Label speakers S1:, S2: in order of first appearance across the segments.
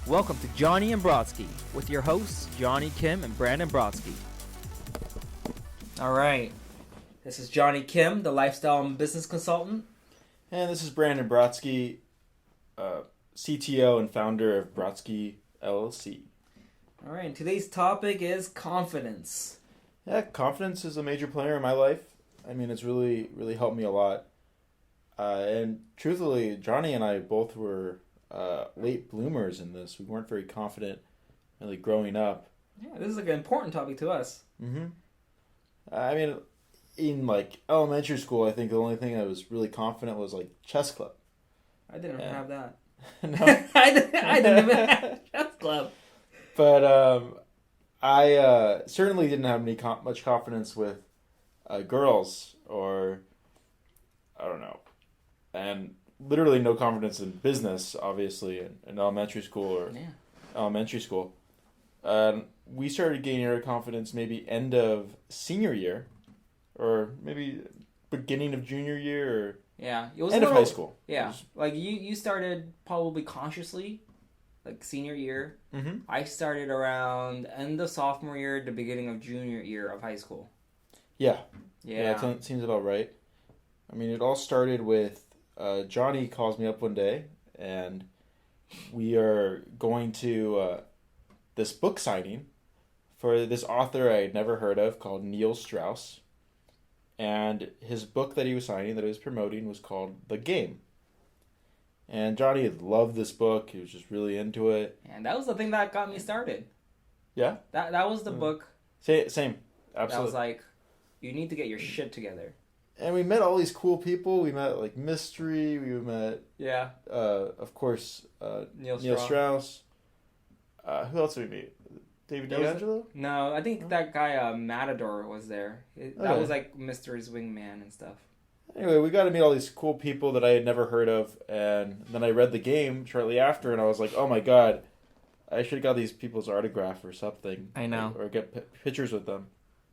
S1: Welcome to Johnny and Brotsky with your hosts, Johnny Kim and Brandon Brotsky. All right. This is Johnny Kim, the lifestyle and business consultant.
S2: And this is Brandon Brotsky, CTO and founder of Brotsky LLC.
S1: All right. Today's topic is confidence.
S2: Yeah, confidence is a major player in my life. I mean, it's really helped me a lot. And truthfully, Johnny and I both were late bloomers in this. We weren't very confident really growing up.
S1: Yeah, this is like an important topic to us.
S2: Mm-hmm. I mean, in like elementary school, I think the only thing I was really confident was like chess club.
S1: I didn't have that.
S2: No.
S1: I didn't even have chess club.
S2: But I certainly didn't have much confidence with girls, or I don't know, and literally no confidence in business, obviously, in elementary school or elementary school. We started gaining our confidence maybe end of senior year, or maybe beginning of junior year, or
S1: it was
S2: end of high school.
S1: Yeah, like you started probably consciously, like senior year.
S2: Mm-hmm.
S1: I started around end of sophomore year, the beginning of junior year of high school.
S2: Yeah,
S1: Yeah,
S2: that seems about right. I mean, it all started with Johnny calls me up one day, and we are going to this book signing for this author I had never heard of called Neil Strauss. And his book that he was signing, that he was promoting, was called The Game. And Johnny had loved this book. He was just really into it.
S1: And that was the thing that got me started.
S2: Yeah?
S1: That was the book.
S2: Same. Absolutely.
S1: That was like, you need to get your shit together.
S2: And we met all these cool people. We met, like, Mystery. We met, of course, Neil Strauss. Who else did we meet? David D'Angelo?
S1: No, I think that guy, Matador, was there. That was like Mystery's wingman and stuff.
S2: Anyway, we got to meet all these cool people that I had never heard of, and then I read The Game shortly after, and I was like, oh my god, I should have got these people's autograph or something.
S1: I know.
S2: Or get pictures with them.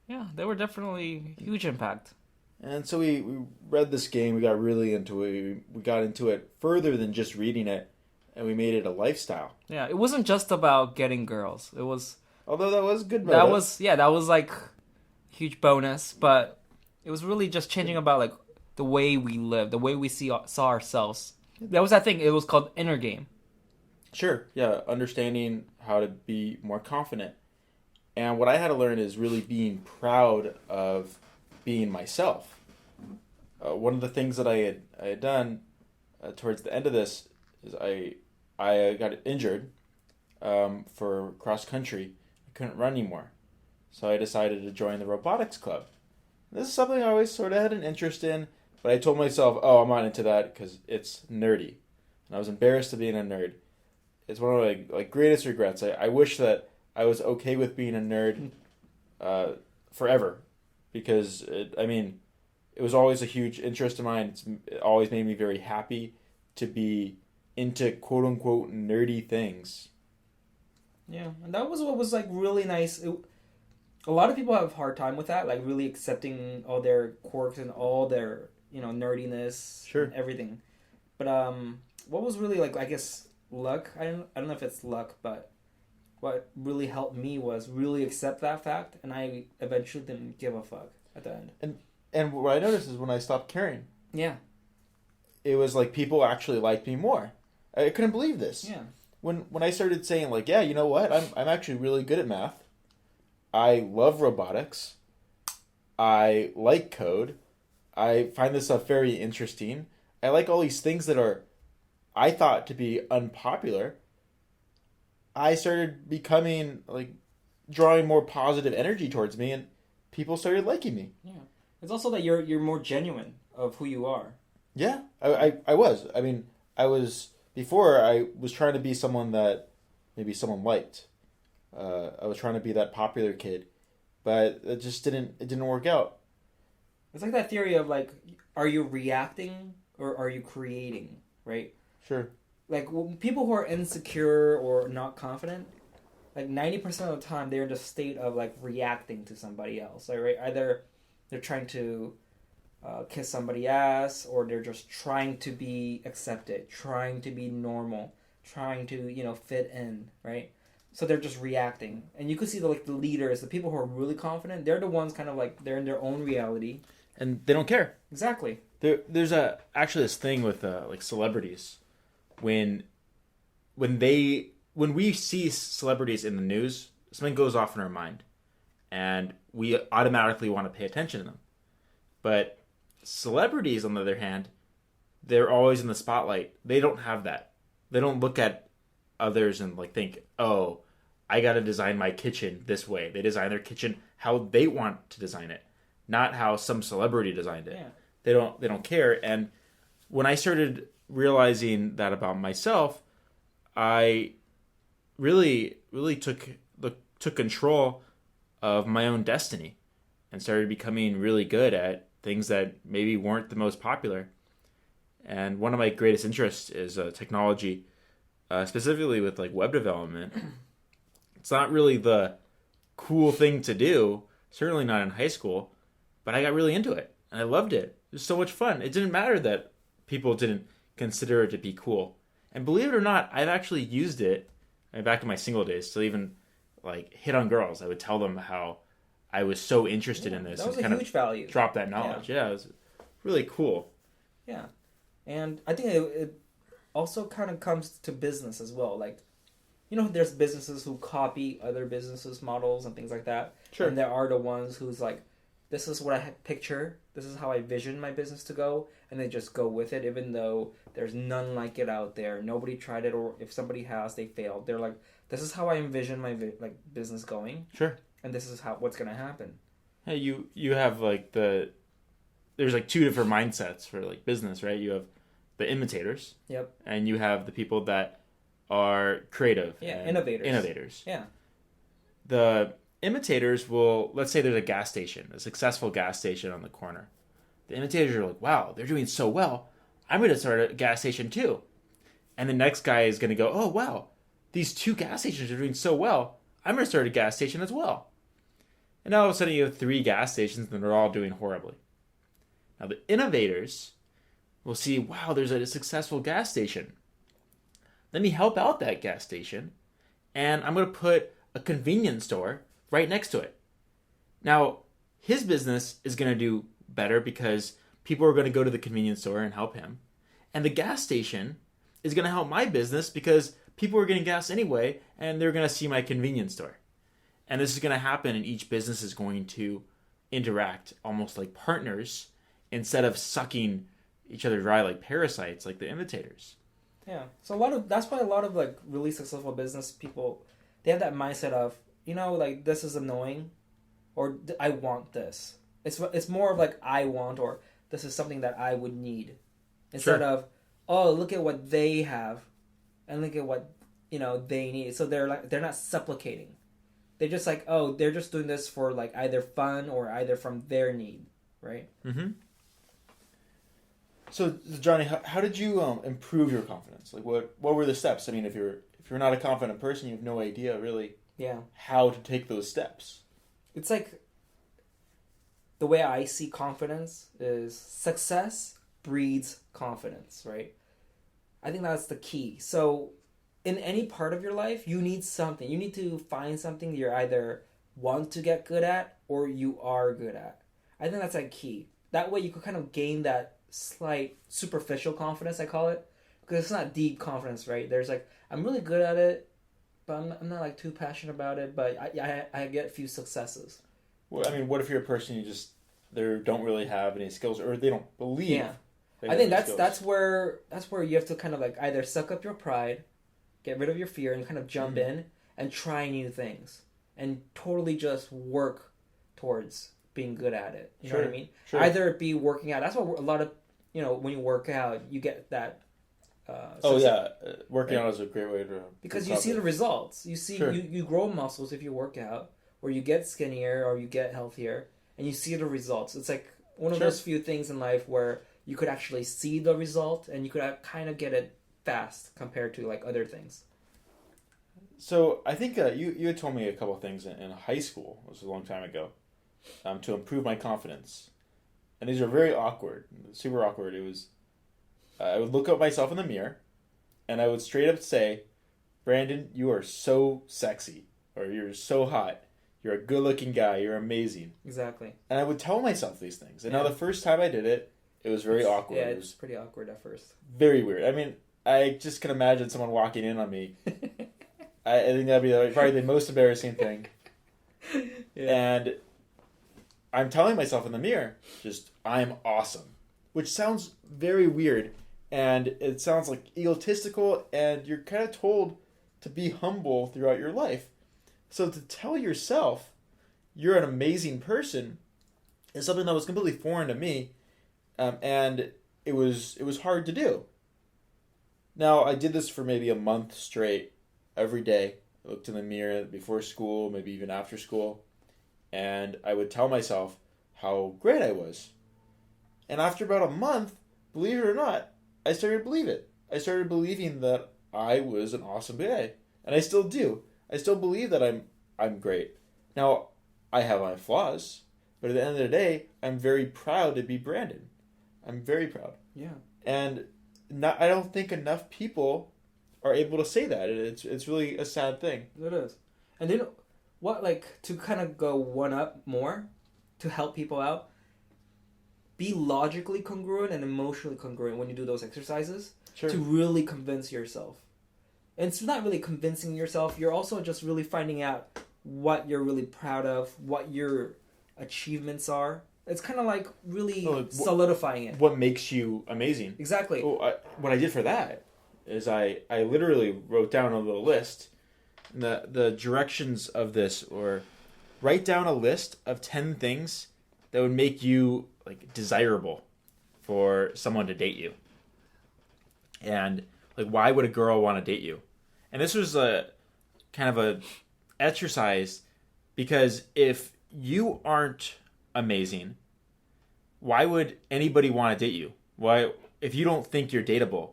S1: Yeah, they were definitely huge impact.
S2: And so we read this game, we got really into it, we got into it further than just reading it, and we made it a lifestyle.
S1: Yeah, it wasn't just about getting girls. It was...
S2: Although that was good.
S1: That was like huge bonus, but it was really just changing about like the way we live, the way we saw ourselves. That was, I think, it was called inner game.
S2: Sure, yeah, understanding how to be more confident. And what I had to learn is really being proud of being myself. One of the things that I had done towards the end of this is I got injured for cross country. Couldn't run anymore, so I decided to join the robotics club. This is something I always sort of had an interest in, but I told myself, oh, I'm not into that because it's nerdy, and I was embarrassed of being a nerd. It's one of my greatest regrets. I wish that I was okay with being a nerd forever, because it was always a huge interest of mine. It always made me very happy to be into quote unquote nerdy things.
S1: Yeah, and that was what was like really nice. A lot of people have a hard time with that, like really accepting all their quirks and all their, nerdiness,
S2: sure,
S1: and everything. But what was really like, I guess, luck. I don't know if it's luck, but what really helped me was really accept that fact, and I eventually didn't give a fuck at the end.
S2: And what I noticed is when I stopped caring, it was like people actually liked me more. I couldn't believe this.
S1: Yeah.
S2: When I started saying, like, yeah, you know what? I'm actually really good at math. I love robotics. I like code. I find this stuff very interesting. I like all these things that are, I thought, to be unpopular. I started becoming, like, drawing more positive energy towards me, and people started liking me.
S1: Yeah. It's also that you're more genuine of who you are.
S2: Yeah, I was. I mean, Before, I was trying to be someone that maybe someone liked. I was trying to be that popular kid, but it just didn't work out.
S1: It's like that theory of like, are you reacting or are you creating, right?
S2: Sure.
S1: Like people who are insecure or not confident, like 90% of the time they're in a state of like reacting to somebody else, right? Either they're trying to kiss somebody's ass, or they're just trying to be accepted, trying to be normal. trying to, fit in, right? So they're just reacting. And you could see the leaders, the people who are really confident, they're the ones kind of like they're in their own reality.
S2: And they don't care.
S1: Exactly.
S2: There's actually this thing with like celebrities when we see celebrities in the news, something goes off in our mind and we automatically want to pay attention to them. But celebrities, on the other hand, they're always in the spotlight. They don't have that. They don't look at others and like think, oh, I got to design my kitchen this way. They design their kitchen how they want to design it, not how some celebrity designed it.
S1: Yeah.
S2: They don't care. And when I started realizing that about myself, I really took control of my own destiny and started becoming really good at things that maybe weren't the most popular. And one of my greatest interests is technology, specifically with like web development. It's not really the cool thing to do, certainly not in high school, but I got really into it and I loved it. It was so much fun. It didn't matter that people didn't consider it to be cool. And believe it or not, I've actually used it back in my single days to even like hit on girls. I would tell them how I was so interested in this.
S1: That was
S2: and
S1: a
S2: kind
S1: huge
S2: of
S1: value.
S2: Drop that knowledge. Yeah, it was really cool.
S1: Yeah. And I think it also kind of comes to business as well. Like, there's businesses who copy other businesses' models and things like that.
S2: Sure.
S1: And there are the ones who's like, this is what I picture. This is how I vision my business to go. And they just go with it, even though there's none like it out there. Nobody tried it, or if somebody has, they failed. They're like, this is how I envision my business going.
S2: Sure.
S1: And this is what's going to happen.
S2: Hey, you have like there's like two different mindsets for like business, right? You have the imitators.
S1: Yep.
S2: And you have the people that are creative.
S1: Yeah,
S2: and
S1: innovators. Yeah.
S2: The imitators will, let's say there's a gas station, a successful gas station on the corner. The imitators are like, wow, they're doing so well. I'm going to start a gas station too. And the next guy is going to go, oh, wow, these two gas stations are doing so well. I'm going to start a gas station as well. And now all of a sudden you have 3 gas stations and they're all doing horribly. Now the innovators will see, wow, there's a successful gas station. Let me help out that gas station. And I'm going to put a convenience store right next to it. Now, his business is going to do better because people are going to go to the convenience store and help him. And the gas station is going to help my business because people are getting gas anyway and they're going to see my convenience store. And this is going to happen and each business is going to interact almost like partners instead of sucking each other dry like parasites like the imitators.
S1: Yeah. So that's why a lot of like really successful business people, they have that mindset of, like this is annoying or I want this. It's more of like I want or this is something that I would need instead of, oh, look at what they have and look at what, they need. So they're not supplicating. They're just like, oh, they're just doing this for like either fun or either from their need, right?
S2: Mm-hmm. So, Johnny, how did you improve your confidence? Like, what were the steps? I mean, if you're not a confident person, you have no idea really how to take those steps.
S1: It's like the way I see confidence is success breeds confidence, right? I think that's the key. So in any part of your life, you need something. You need to find something you either want to get good at or you are good at. I think that's like key. That way you could kind of gain that slight superficial confidence, I call it. Because it's not deep confidence, right? There's like, I'm really good at it, but I'm not like too passionate about it, but I get a few successes.
S2: Well, I mean, what if you're a person they don't really have any skills or they don't believe?
S1: Yeah. I think that's where you have to kind of like either suck up your pride, get rid of your fear, and kind of jump in and try new things and totally just work towards being good at it. You know what I mean?
S2: Sure.
S1: Either it be working out. That's what a lot of, when you work out, you get that.
S2: Working out is a great way to.
S1: Because you see the results. You see, you grow muscles if you work out, or you get skinnier, or you get healthier, and you see the results. It's like one of those few things in life where you could actually see the result, and you could kind of get it fast compared to like other things.
S2: So I think you had told me a couple of things in high school. It was a long time ago. To improve my confidence, and these are very awkward, super awkward. It was I would look at myself in the mirror, and I would straight up say, Brandon, you are so sexy, or you're so hot. You're a good-looking guy. You're amazing.
S1: Exactly.
S2: And I would tell myself these things. And
S1: Yeah.
S2: now the first time I did it, it was very awkward.
S1: Yeah,
S2: It
S1: it's
S2: was
S1: pretty awkward at first.
S2: very weird. I mean, I just can imagine someone walking in on me. I think that'd be probably the most embarrassing thing.
S1: Yeah.
S2: And I'm telling myself in the mirror, just, I'm awesome. Which sounds very weird. And it sounds like egotistical. And you're kind of told to be humble throughout your life. So to tell yourself you're an amazing person is something that was completely foreign to me. And it was hard to do. Now, I did this for maybe a month straight, every day. I looked in the mirror before school, maybe even after school, and I would tell myself how great I was. And after about a month, believe it or not, I started to believe it. I started believing that I was an awesome guy. And I still do. I still believe that I'm great. Now, I have my flaws, but at the end of the day, I'm very proud to be Brandon. I'm very proud.
S1: Yeah.
S2: And I don't think enough people are able to say that. It's really a sad thing.
S1: It is. And then what, like, to kind of go one up more, to help people out, be logically congruent and emotionally congruent when you do those exercises.
S2: Sure.
S1: To really convince yourself. And it's not really convincing yourself. You're also just really finding out what you're really proud of, what your achievements are. It's kind of like really solidifying it.
S2: What makes you amazing.
S1: Exactly.
S2: What I did for that is I literally wrote down a little list. The directions of this, or write down a list of 10 things that would make you like desirable for someone to date you. And like, why would a girl want to date you? And this was a kind of a exercise, because if you aren't amazing, why would anybody want to date you? Why, if you don't think you're dateable,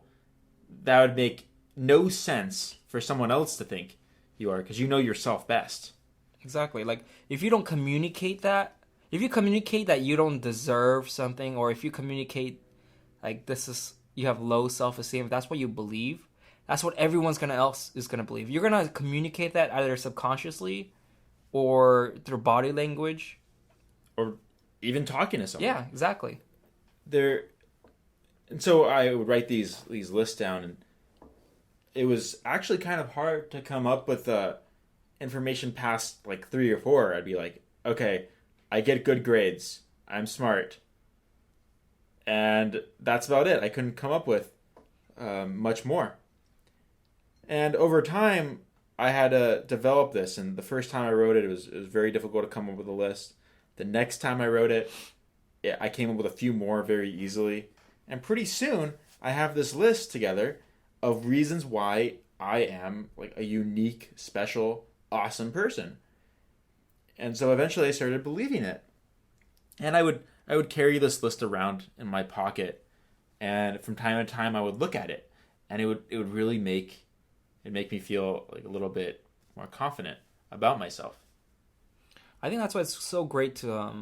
S2: that would make no sense for someone else to think you are, because you know yourself best.
S1: Exactly. Like, if you don't communicate that, if you communicate that you don't deserve something, or if you communicate like you have low self-esteem, if that's what you believe, that's what everyone's else is gonna believe. You're gonna communicate that either subconsciously or through body language,
S2: or even talking to someone.
S1: Yeah, exactly.
S2: And so I would write these lists down, and it was actually kind of hard to come up with information past like 3 or 4. I'd be like, okay, I get good grades, I'm smart, and that's about it. I couldn't come up with much more. And over time, I had to develop this. And the first time I wrote it, it was very difficult to come up with a list. The next time I wrote it, I came up with a few more very easily. And pretty soon, I have this list together of reasons why I am like a unique, special, awesome person. And so eventually I started believing it. And I would carry this list around in my pocket, and from time to time I would look at it, and it would really make me feel like a little bit more confident about myself.
S1: I think that's why it's so great to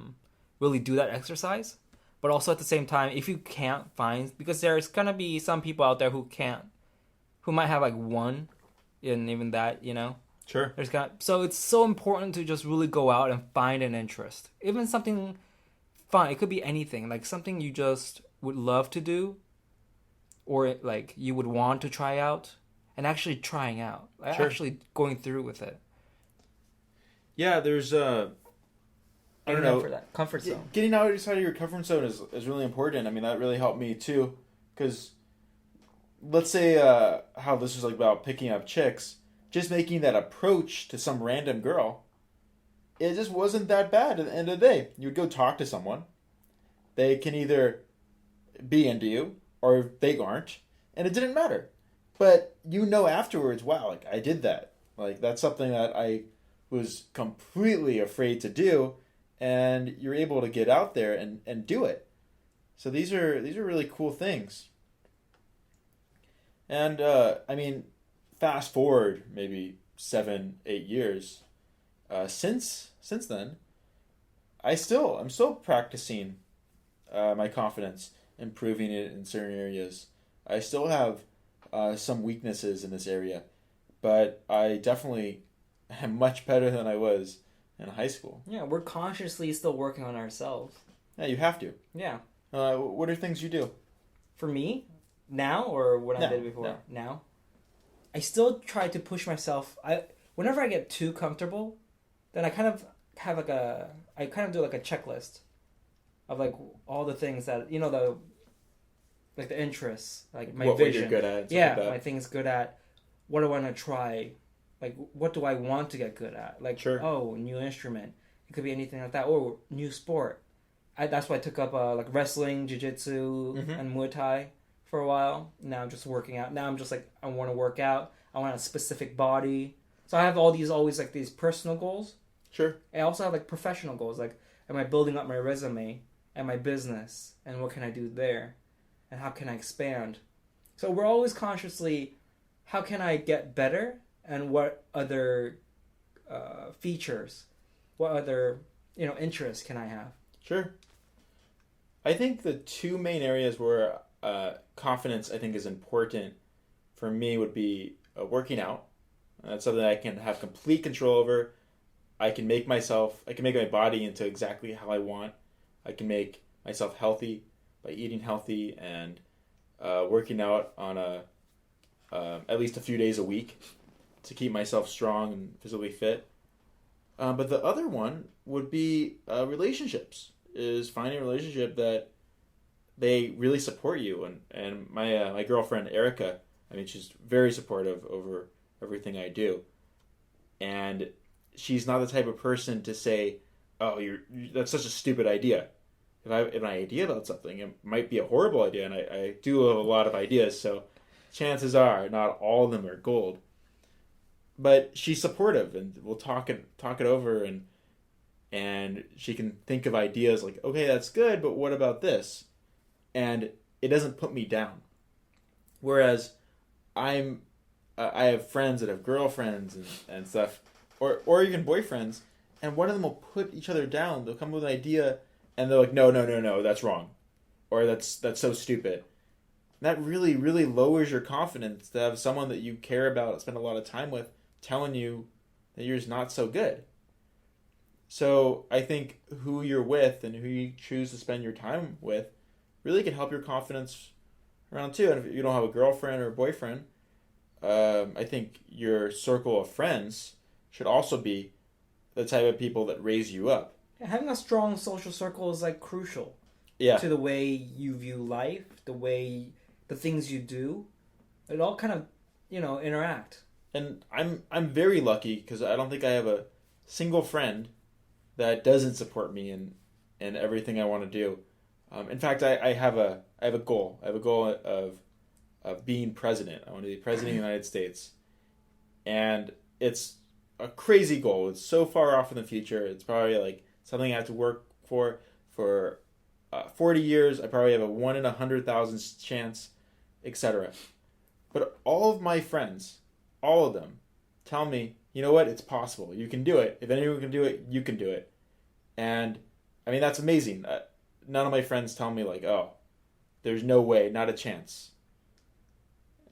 S1: really do that exercise. But also at the same time, if you can't find, because there's gonna be some people out there who might have like one, and even that,
S2: Sure.
S1: So it's so important to just really go out and find an interest, even something fun. It could be anything, like something you just would love to do, or like you would want to try out, and actually trying out,
S2: Sure.
S1: actually going through with it.
S2: Yeah, there's I don't know,
S1: for that comfort zone.
S2: Getting outside of your comfort zone is really important. I mean, that really helped me too, because let's say how this was like about picking up chicks, just making that approach to some random girl, it just wasn't that bad at the end of the day. You would go talk to someone, they can either be into you or they aren't, and it didn't matter. But afterwards, wow, like I did that. Like that's something that I was completely afraid to do, and you're able to get out there and do it. So these are really cool things. And I mean, fast forward maybe 7-8 years since then, I'm still practicing my confidence, improving it in certain areas. I still have some weaknesses in this area, but I definitely am much better than I was in high school.
S1: Yeah, we're consciously still working on ourselves.
S2: Yeah, you have to.
S1: Yeah.
S2: What are things you do?
S1: For me, now or what I did before?
S2: No.
S1: Now, I still try to push myself. Whenever I get too comfortable, then I kind of have I kind of do like a checklist of like all the things that the interests, like my vision.
S2: What you're good at.
S1: Yeah,
S2: like that.
S1: my things good at. What do I want to try? Like, what do I want to get good at? Like,
S2: Sure.
S1: New instrument. It could be anything like that, or new sport. That's why I took up like wrestling, jiu-jitsu, and Muay Thai for a while. Now I'm just working out. Now I'm just like, I want to work out. I want a specific body. So I have always like these personal goals.
S2: Sure.
S1: I also have like professional goals. Like, am I building up my resume and my business, and what can I do there, and how can I expand? So we're always consciously, how can I get better, and what other features, what other interests can I have?
S2: Sure. I think the two main areas where confidence I think is important for me would be working out. That's something I can have complete control over. I can make my body into exactly how I want. I can make myself healthy by eating healthy and working out on at least a few days a week to keep myself strong and physically fit. But the other one would be relationships. Is finding a relationship that they really support you. And my girlfriend Erica, I mean, she's very supportive over everything I do, and she's not the type of person to say, "Oh, that's such a stupid idea." If I have an idea about something, it might be a horrible idea, and I do have a lot of ideas, so chances are not all of them are gold. But she's supportive, and we'll talk it over, and she can think of ideas like, okay, that's good, but what about this? And it doesn't put me down. Whereas I have friends that have girlfriends and stuff, or even boyfriends, and one of them will put each other down. They'll come with an idea, and they're like, no, that's wrong, or that's so stupid. And that really, really lowers your confidence to have someone that you care about, spend a lot of time with, telling you that you're just not so good. So I think who you're with and who you choose to spend your time with really can help your confidence around too. And if you don't have a girlfriend or a boyfriend, I think your circle of friends should also be the type of people that raise you up.
S1: Having a strong social circle is like crucial to the way you view life, the things you do. It all kind of, interact.
S2: And I'm very lucky because I don't think I have a single friend that doesn't support me in everything I want to do. In fact, I have a goal. I have a goal of being president. I want to be president of the United States, and it's a crazy goal. It's so far off in the future. It's probably like something I have to work for 40 years. I probably have a 1 in 100,000 chance, etc. But all of my friends, all of them, tell me, you know what? It's possible. You can do it. If anyone can do it, you can do it. And, I mean, that's amazing. None of my friends tell me, like, oh, there's no way, not a chance.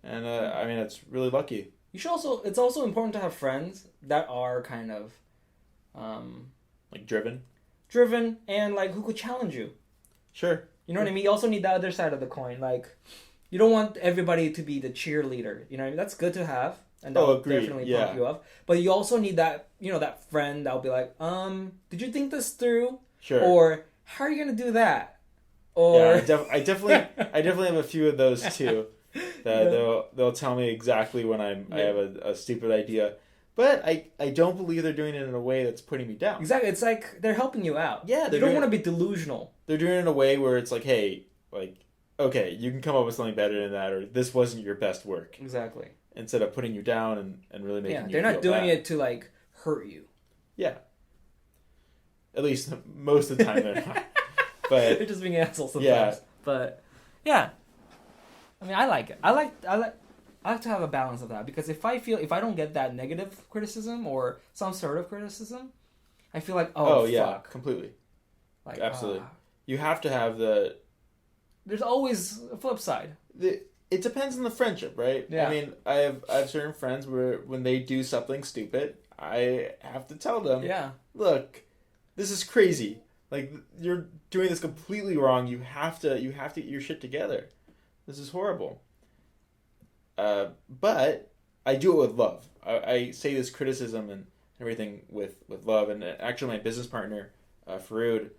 S2: And, I mean, it's really lucky.
S1: It's also important to have friends that are kind of...
S2: like, driven?
S1: Driven and, like, who could challenge you.
S2: Sure.
S1: You know what I mean? You also need the other side of the coin. Like, you don't want everybody to be the cheerleader. You know what I mean? That's good to have. And that'll definitely pump you up. But you also need that, that friend that'll be like, did you think this through?
S2: Sure.
S1: Or, how are you going to do that? Or...
S2: Yeah, I definitely have a few of those too. That they'll tell me exactly when I have a stupid idea. But I don't believe they're doing it in a way that's putting me down.
S1: Exactly. It's like they're helping you out.
S2: Yeah.
S1: You don't want to be delusional.
S2: They're doing it in a way where it's like, hey, like, okay, you can come up with something better than that, or this wasn't your best work.
S1: Exactly.
S2: Instead of putting you down and really making you feel
S1: they're not doing
S2: bad.
S1: it to, like, hurt you.
S2: Yeah. At least most of the time they're not. But
S1: they're just being assholes sometimes.
S2: Yeah.
S1: But, yeah. I mean, I like it. I like to have a balance of that, because if I don't get that negative criticism or some sort of criticism, I feel like,
S2: yeah, completely.
S1: Like,
S2: absolutely. You have to have the...
S1: There's always a flip side.
S2: it depends on the friendship, right?
S1: Yeah.
S2: I mean, I have certain friends where when they do something stupid, I have to tell them,
S1: Yeah.
S2: look, this is crazy. Like, you're doing this completely wrong. You have to get your shit together. This is horrible. But I do it with love. I say this criticism and everything with love. And actually, my business partner, Farood,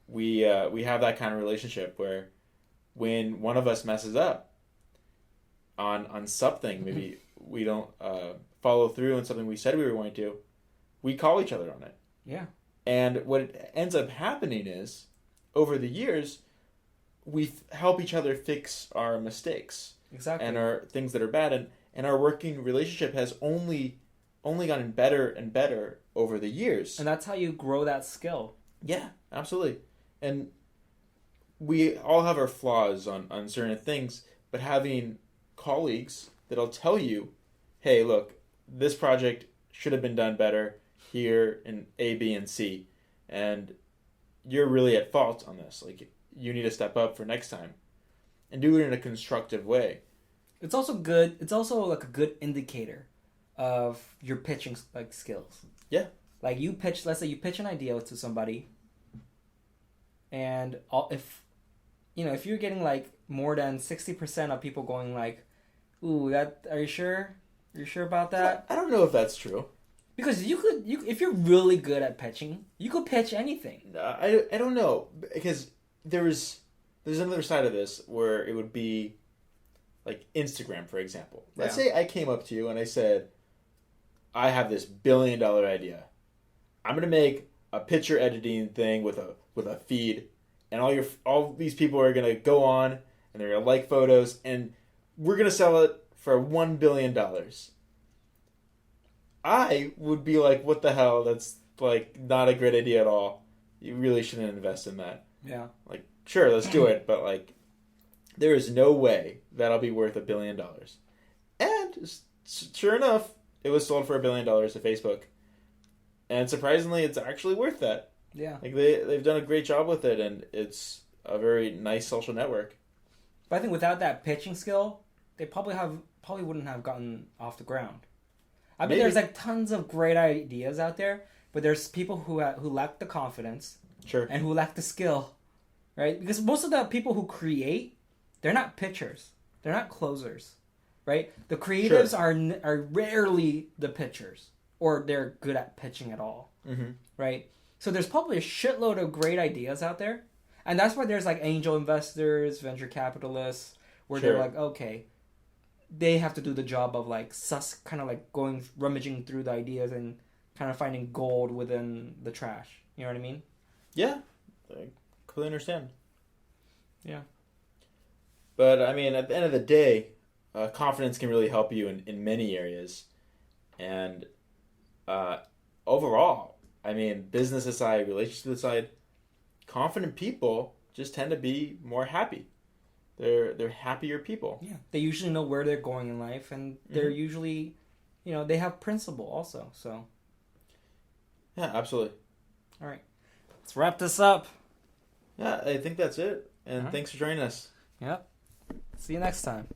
S2: we have that kind of relationship where when one of us messes up on something, maybe we don't follow through on something we said we were going to, we call each other on it.
S1: Yeah.
S2: And what ends up happening is, over the years, we help each other fix our mistakes.
S1: Exactly.
S2: And our things that are bad. And our working relationship has only gotten better and better over the years.
S1: And that's how you grow that skill.
S2: Yeah, absolutely. And we all have our flaws on certain things, but having colleagues that'll tell you, hey, look, this project should have been done better here in A, B, and C, and you're really at fault on this. Like, you need to step up for next time and do it in a constructive way.
S1: It's also good. It's also like a good indicator of your pitching like skills.
S2: Yeah.
S1: Like let's say you pitch an idea to somebody, and if you're getting like more than 60% of people going like, "Ooh, are you sure? Are you sure about that?"
S2: I don't know if that's true.
S1: Because if you're really good at pitching, you could pitch anything.
S2: I don't know, because there's another side of this where it would be like Instagram, for example. Let's say I came up to you and I said, I have this $1 billion idea. I'm gonna make a picture editing thing with a feed, and all these people are gonna go on and they're gonna like photos, and we're gonna sell it for $1 billion. I would be like, what the hell? That's like not a great idea at all. You really shouldn't invest in that.
S1: Yeah.
S2: Like, sure, let's do it, but like, there is no way that'll be worth $1 billion. And sure enough, it was sold for $1 billion to Facebook. And surprisingly, it's actually worth that.
S1: Yeah.
S2: Like, they've done a great job with it, and it's a very nice social network.
S1: But I think without that pitching skill, they probably wouldn't have gotten off the ground. I mean, there's like tons of great ideas out there, but there's people who lack the confidence,
S2: Sure,
S1: and who lack the skill, right? Because most of the people who create, they're not pitchers, they're not closers, right? The creatives are rarely the pitchers, or they're good at pitching at all, right? So there's probably a shitload of great ideas out there, and that's why there's like angel investors, venture capitalists, where they're like, okay, they have to do the job of like kind of like rummaging through the ideas and kind of finding gold within the trash. You know what I mean?
S2: Yeah, I completely understand.
S1: Yeah.
S2: But I mean, at the end of the day, confidence can really help you in many areas, and overall, I mean, business aside, relationship aside, confident people just tend to be more happy. They're happier people.
S1: Yeah. They usually know where they're going in life, and they're usually, they have principle also. So.
S2: Yeah, absolutely.
S1: All right. Let's wrap this up.
S2: Yeah, I think that's it. And thanks for joining us.
S1: Yep. See you next time.